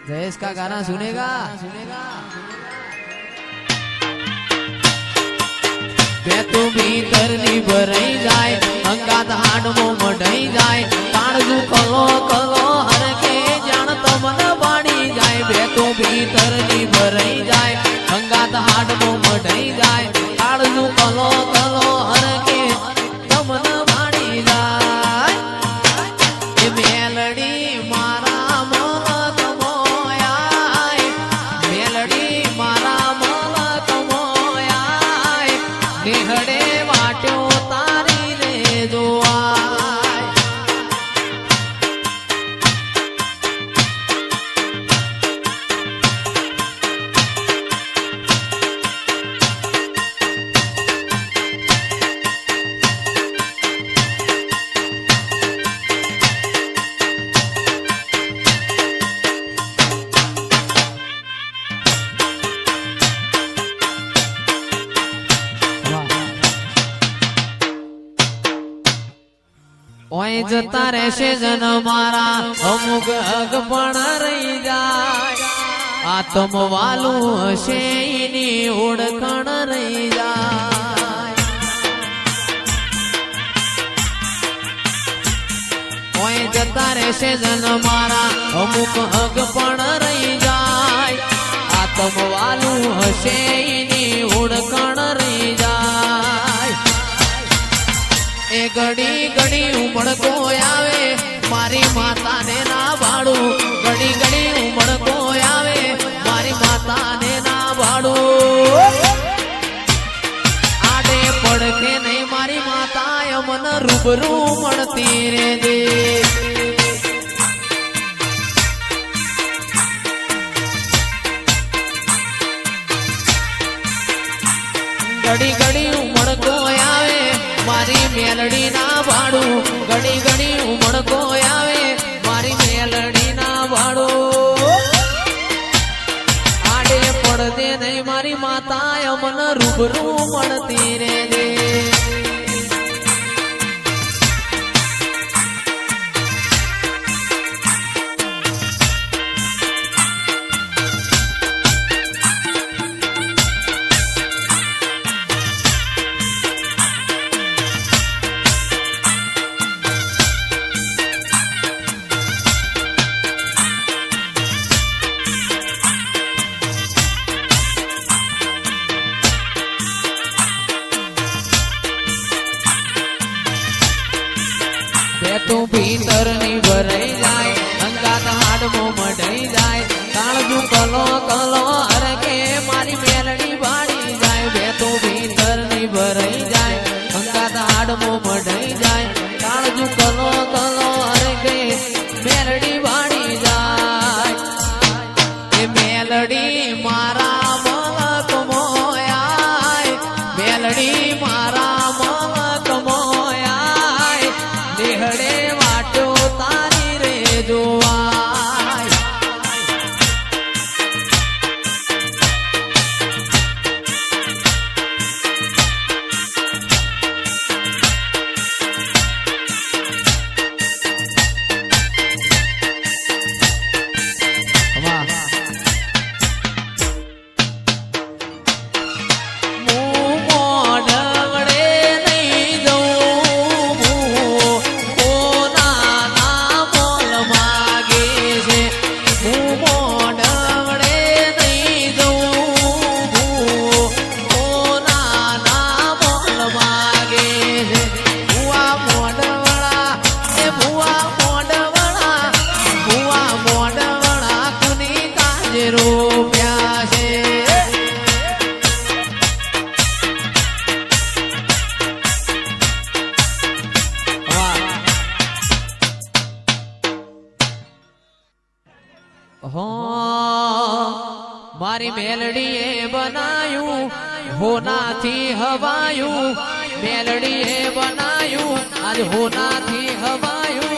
जयेश का गाना सुनेगा तू भीतर नी भराई जाए अंगात हाड मो मढ़ाई जाए काणजू कलो कलो हर के जान तो मन बाणी जाए बे तू भीतर नी भराई जाए अंगात हाड मो मढ़ाई जाए काणजू कलो कलो हर के तो मन बाणी जाए ए मेलडी मारा मन कमोया मेलडी मारा मन कमोया नेहड़े वाट्यो तारी रे जोआ ओए जता रहशे जन मारा अमुक हक पण रही जाय आत्म वालू हशे एनी ओळखण रही जाय ओए जता रहशे जन मारा अमुक हक पण रही जाय आत्म वालू हशे एनी ओळखण रही जाय ए घड़ी घड़ी उमड़ को आवे मारी माता ने ना भाड़ू घड़ी घड़ी उमड़ को आवे मारी माता ने ना भाड़ू आडे पड़ के नहीं मारी माता मन रूबरू मणती रे दे घड़ी घड़ी उमड़ को आवे मारी मेलडी ना भाड़ू घड़ी घड़ी उमड़ को आवे मारी मेलडी ना भाड़ू आडे पड़ दे नहीं मारी माता मन रूबरू मणती रे दे तू भीतर नी भराई जाए अंगात हाड मो मढ़ाई जाए काणजू कलो कलो हर के मारी मेलडी बाड़ी जाए बे तू भीतर नी भराई जाए अंगात हाड मो मढ़ाई जाए काणजू कलो कलो हर के मेलडी बाड़ी जाए ए मेलडी मारा मल कमोया मेलडी मारा मल कमोया नेहड़े वाट्यो तारी रे जोवाय मारी मेलडी बनायू होना थी हवायू मेलडी बनायू आज होना थी हवायू